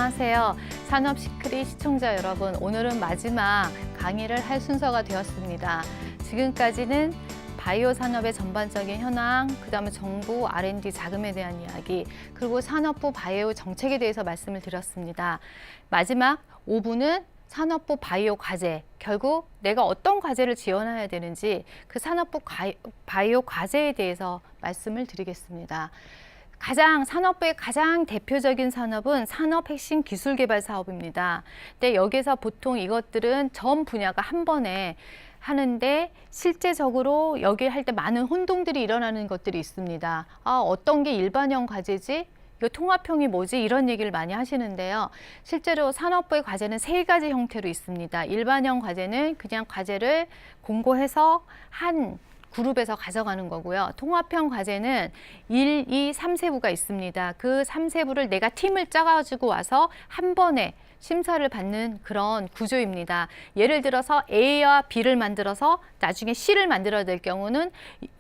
안녕하세요. 산업시크릿 시청자 여러분, 오늘은 마지막 강의를 할 순서가 되었습니다. 지금까지는 바이오 산업의 전반적인 현황, 그다음에 정부 R&D 자금에 대한 이야기, 그리고 산업부 바이오 정책에 대해서 말씀을 드렸습니다. 마지막 5부는 산업부 바이오 과제, 결국 내가 어떤 과제를 지원해야 되는지 그 산업부 바이오 과제에 대해서 말씀을 드리겠습니다. 산업부의 가장 대표적인 산업은 산업 핵심 기술 개발 사업입니다. 근데 여기서 보통 이것들은 전 분야가 한 번에 하는데 실제적으로 여기 할 때 많은 혼동들이 일어나는 것들이 있습니다. 어떤 게 일반형 과제지? 이거 통합형이 뭐지? 이런 얘기를 많이 하시는데요. 실제로 산업부의 과제는 세 가지 형태로 있습니다. 일반형 과제는 그냥 과제를 공고해서 한 그룹에서 가져가는 거고요. 통합형 과제는 1, 2, 3세부가 있습니다. 그 3세부를 내가 팀을 짜가지고 와서 한 번에 심사를 받는 그런 구조입니다. 예를 들어서 A와 B를 만들어서 나중에 C를 만들어야 될 경우는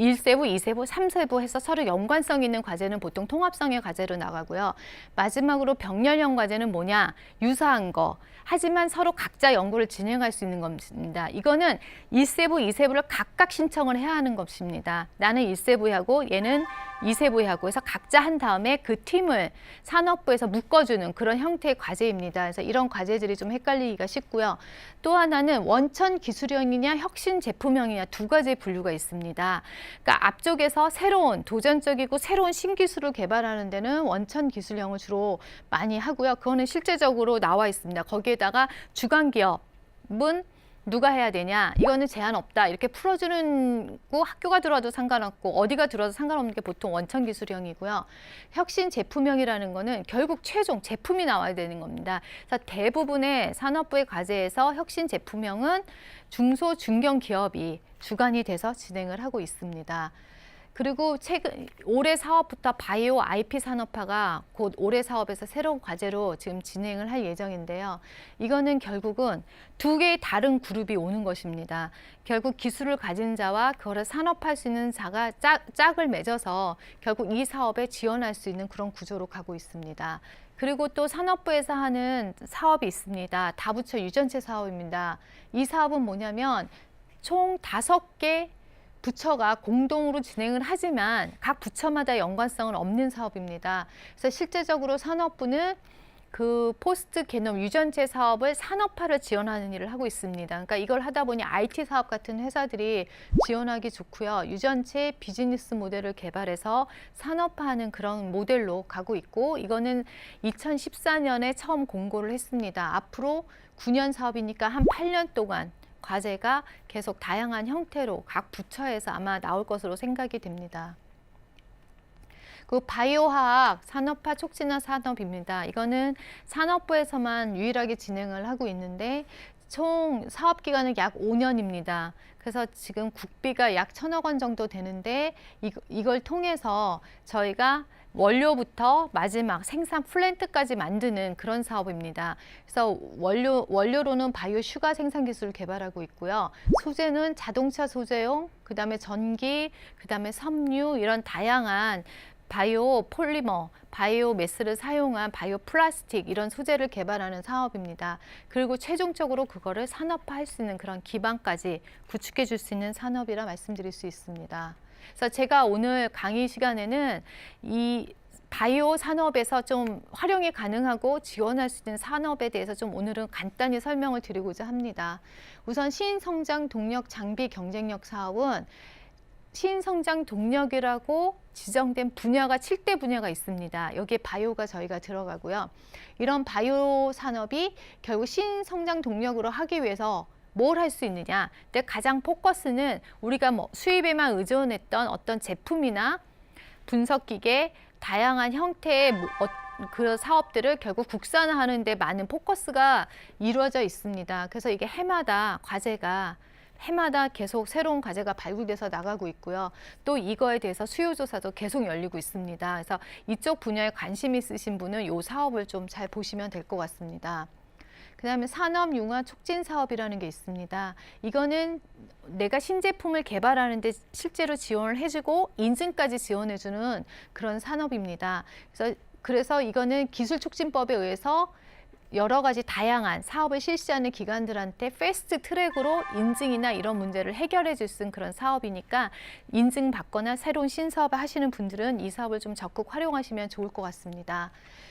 1세부, 2세부, 3세부 해서 서로 연관성 있는 과제는 보통 통합성의 과제로 나가고요. 마지막으로 병렬형 과제는 뭐냐? 유사한 거. 하지만 서로 각자 연구를 진행할 수 있는 겁니다. 이거는 1세부, 2세부를 각각 신청을 해야 하는 것입니다. 나는 1세부에 하고 얘는 2세부에 하고 해서 각자 한 다음에 그 팀을 산업부에서 묶어주는 그런 형태의 과제입니다. 그래서 이런 과제들이 좀 헷갈리기가 쉽고요. 또 하나는 원천 기술형이냐 혁신 제품형이냐 두 가지의 분류가 있습니다. 그러니까 앞쪽에서 새로운 도전적이고 새로운 신기술을 개발하는 데는 원천 기술형을 주로 많이 하고요. 그거는 실제적으로 나와 있습니다. 거기에다가 주관 기업은 누가 해야 되냐? 이거는 제한 없다. 이렇게 풀어주는 거 학교가 들어와도 상관없고 어디가 들어와도 상관없는 게 보통 원천 기술형이고요. 혁신 제품형이라는 거는 결국 최종 제품이 나와야 되는 겁니다. 그래서 대부분의 산업부의 과제에서 혁신 제품형은 중소 중견 기업이 주관이 돼서 진행을 하고 있습니다. 그리고 올해 사업부터 바이오 IP 산업화가 곧 올해 사업에서 새로운 과제로 지금 진행을 할 예정인데요. 이거는 결국은 두 개의 다른 그룹이 오는 것입니다. 결국 기술을 가진 자와 그거를 산업화할 수 있는 자가 짝을 맺어서 결국 이 사업에 지원할 수 있는 그런 구조로 가고 있습니다. 그리고 또 산업부에서 하는 사업이 있습니다. 다부처 유전체 사업입니다. 이 사업은 뭐냐면 총 5개 부처가 공동으로 진행을 하지만 각 부처마다 연관성은 없는 사업입니다. 그래서 실제적으로 산업부는 그 포스트 게놈 유전체 사업을 산업화를 지원하는 일을 하고 있습니다. 그러니까 이걸 하다 보니 IT 사업 같은 회사들이 지원하기 좋고요. 유전체 비즈니스 모델을 개발해서 산업화하는 그런 모델로 가고 있고 이거는 2014년에 처음 공고를 했습니다. 앞으로 9년 사업이니까 한 8년 동안 과제가 계속 다양한 형태로 각 부처에서 아마 나올 것으로 생각이 됩니다. 그 바이오화학 산업화 촉진화 산업입니다. 이거는 산업부에서만 유일하게 진행을 하고 있는데 총 사업 기간은 약 5년입니다. 그래서 지금 국비가 약 1,000억 원 정도 되는데 이걸 통해서 저희가 원료부터 마지막 생산 플랜트까지 만드는 그런 사업입니다. 그래서 원료로는 바이오 슈가 생산 기술을 개발하고 있고요. 소재는 자동차 소재용, 그다음에 전기, 그다음에 섬유 이런 다양한 바이오 폴리머, 바이오 매스를 사용한 바이오 플라스틱 이런 소재를 개발하는 사업입니다. 그리고 최종적으로 그거를 산업화할 수 있는 그런 기반까지 구축해 줄 수 있는 산업이라 말씀드릴 수 있습니다. 그래서 제가 오늘 강의 시간에는 이 바이오 산업에서 좀 활용이 가능하고 지원할 수 있는 산업에 대해서 좀 오늘은 간단히 설명을 드리고자 합니다. 우선 신성장 동력 장비 경쟁력 사업은 신성장 동력이라고 지정된 분야가 7대 분야가 있습니다. 여기에 바이오가 저희가 들어가고요. 이런 바이오 산업이 결국 신성장 동력으로 하기 위해서 뭘 할 수 있느냐. 근데 가장 포커스는 우리가 수입에만 의존했던 어떤 제품이나 분석기계, 다양한 형태의 그 사업들을 결국 국산화하는 데 많은 포커스가 이루어져 있습니다. 그래서 이게 해마다 계속 새로운 과제가 발굴돼서 나가고 있고요. 또 이거에 대해서 수요 조사도 계속 열리고 있습니다. 그래서 이쪽 분야에 관심 있으신 분은 이 사업을 좀 잘 보시면 될 것 같습니다. 그다음에 산업융합 촉진 사업이라는 게 있습니다. 이거는 내가 신제품을 개발하는데 실제로 지원을 해주고 인증까지 지원해주는 그런 산업입니다. 그래서 이거는 기술촉진법에 의해서 여러 가지 다양한 사업을 실시하는 기관들한테 패스트 트랙으로 인증이나 이런 문제를 해결해 줄 수 있는 그런 사업이니까 인증받거나 새로운 신사업을 하시는 분들은 이 사업을 좀 적극 활용하시면 좋을 것 같습니다.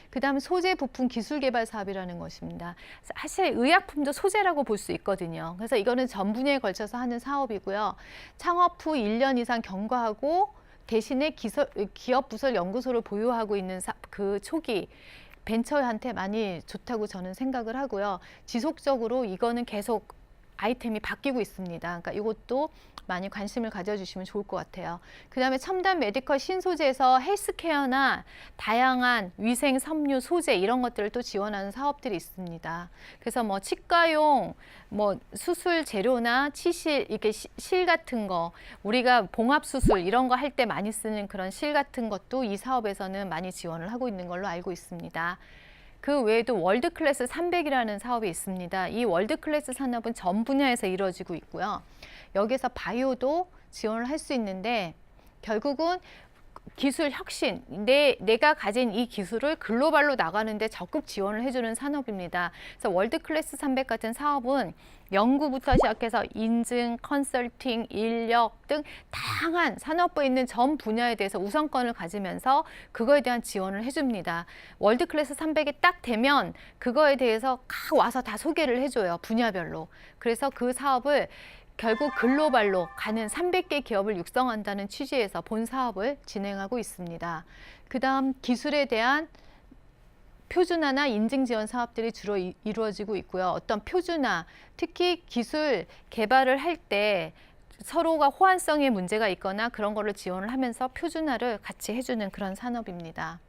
그 다음 소재 부품 기술 개발 사업이라는 것입니다. 사실 의약품도 소재라고 볼 수 있거든요. 그래서 이거는 전 분야에 걸쳐서 하는 사업이고요. 창업 후 1년 이상 경과하고 대신에 기업 부설 연구소를 보유하고 있는 그 초기 벤처한테 많이 좋다고 저는 생각을 하고요. 지속적으로 이거는 계속 아이템이 바뀌고 있습니다. 그러니까 이것도 많이 관심을 가져주시면 좋을 것 같아요. 그 다음에 첨단 메디컬 신소재에서 헬스케어나 다양한 위생, 섬유, 소재 이런 것들을 또 지원하는 사업들이 있습니다. 그래서 뭐 치과용 뭐 수술 재료나 치실, 이렇게 실 같은 거, 우리가 봉합 수술 이런 거 할 때 많이 쓰는 그런 실 같은 것도 이 사업에서는 많이 지원을 하고 있는 걸로 알고 있습니다. 그 외에도 월드클래스 300이라는 사업이 있습니다. 이 월드클래스 산업은 전 분야에서 이루어지고 있고요. 여기서 바이오도 지원을 할 수 있는데 결국은 기술 혁신, 내가 가진 이 기술을 글로벌로 나가는데 적극 지원을 해주는 산업입니다. 그래서 월드클래스 300 같은 사업은 연구부터 시작해서 인증, 컨설팅, 인력 등 다양한 산업부에 있는 전 분야에 대해서 우선권을 가지면서 그거에 대한 지원을 해줍니다. 월드클래스 300이 딱 되면 그거에 대해서 각 와서 다 소개를 해줘요. 분야별로. 그래서 그 사업을 결국 글로벌로 가는 300개 기업을 육성한다는 취지에서 본 사업을 진행하고 있습니다. 그 다음 기술에 대한 표준화나 인증 지원 사업들이 주로 이루어지고 있고요. 어떤 표준화, 특히 기술 개발을 할 때 서로가 호환성에 문제가 있거나 그런 거를 지원을 하면서 표준화를 같이 해주는 그런 산업입니다.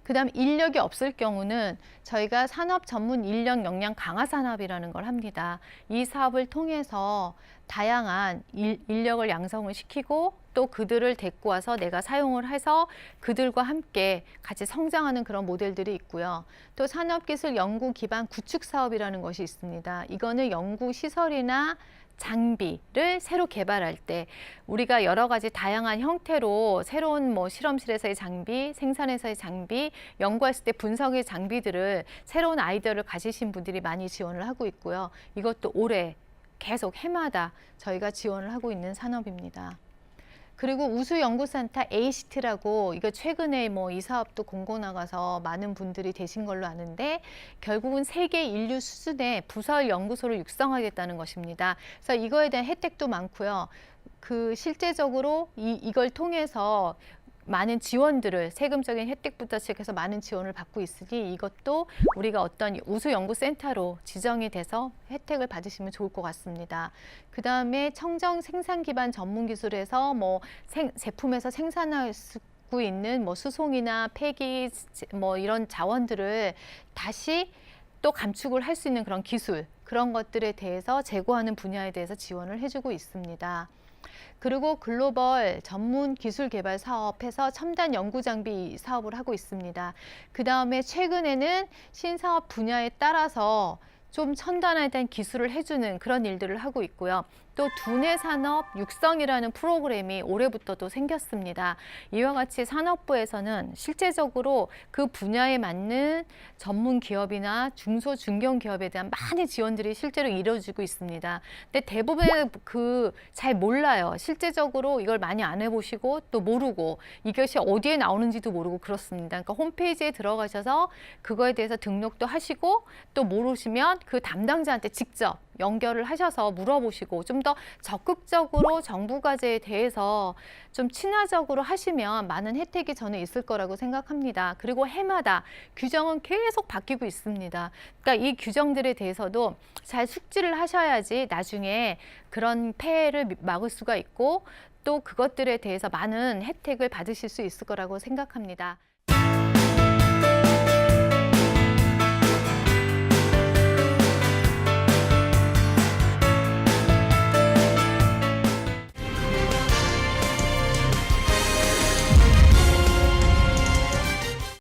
그 다음 인력이 없을 경우는 저희가 산업 전문 인력 역량 강화 산업이라는 걸 합니다. 이 사업을 통해서 다양한 인력을 양성을 시키고 또 그들을 데리고 와서 내가 사용을 해서 그들과 함께 같이 성장하는 그런 모델들이 있고요. 또 산업기술 연구 기반 구축 사업이라는 것이 있습니다. 이거는 연구 시설이나 장비를 새로 개발할 때 우리가 여러 가지 다양한 형태로 새로운 뭐 실험실에서의 장비, 생산에서의 장비, 연구했을 때 분석의 장비들을 새로운 아이디어를 가지신 분들이 많이 지원을 하고 있고요. 이것도 올해 계속 해마다 저희가 지원을 하고 있는 산업입니다. 그리고 우수연구센터 ACT라고 이거 최근에 뭐 이 사업도 공고 나가서 많은 분들이 되신 걸로 아는데 결국은 세계 인류 수준의 부설 연구소를 육성하겠다는 것입니다. 그래서 이거에 대한 혜택도 많고요. 그 실제적으로 이걸 통해서 많은 지원들을 세금적인 혜택부터 시작해서 많은 지원을 받고 있으니 이것도 우리가 어떤 우수연구센터로 지정이 돼서 혜택을 받으시면 좋을 것 같습니다. 그 다음에 청정 생산 기반 전문 기술에서 뭐 제품에서 생산할 수 있는 뭐 수송이나 폐기 뭐 이런 자원들을 다시 또 감축을 할 수 있는 그런 기술, 그런 것들에 대해서 제고하는 분야에 대해서 지원을 해주고 있습니다. 그리고 글로벌 전문 기술 개발 사업에서 첨단 연구 장비 사업을 하고 있습니다. 그 다음에 최근에는 신사업 분야에 따라서 좀 첨단화된 기술을 해주는 그런 일들을 하고 있고요. 또 두뇌 산업 육성이라는 프로그램이 올해부터 또 생겼습니다. 이와 같이 산업부에서는 실제적으로 그 분야에 맞는 전문 기업이나 중소 중견 기업에 대한 많은 지원들이 실제로 이루어지고 있습니다. 근데 대부분 잘 몰라요. 실제적으로 이걸 많이 안 해보시고 또 모르고 이것이 어디에 나오는지도 모르고 그렇습니다. 그러니까 홈페이지에 들어가셔서 그거에 대해서 등록도 하시고 또 모르시면 그 담당자한테 직접 연결을 하셔서 물어보시고 좀 더 적극적으로 정부 과제에 대해서 좀 친화적으로 하시면 많은 혜택이 저는 있을 거라고 생각합니다. 그리고 해마다 규정은 계속 바뀌고 있습니다. 그러니까 이 규정들에 대해서도 잘 숙지를 하셔야지 나중에 그런 폐해를 막을 수가 있고 또 그것들에 대해서 많은 혜택을 받으실 수 있을 거라고 생각합니다.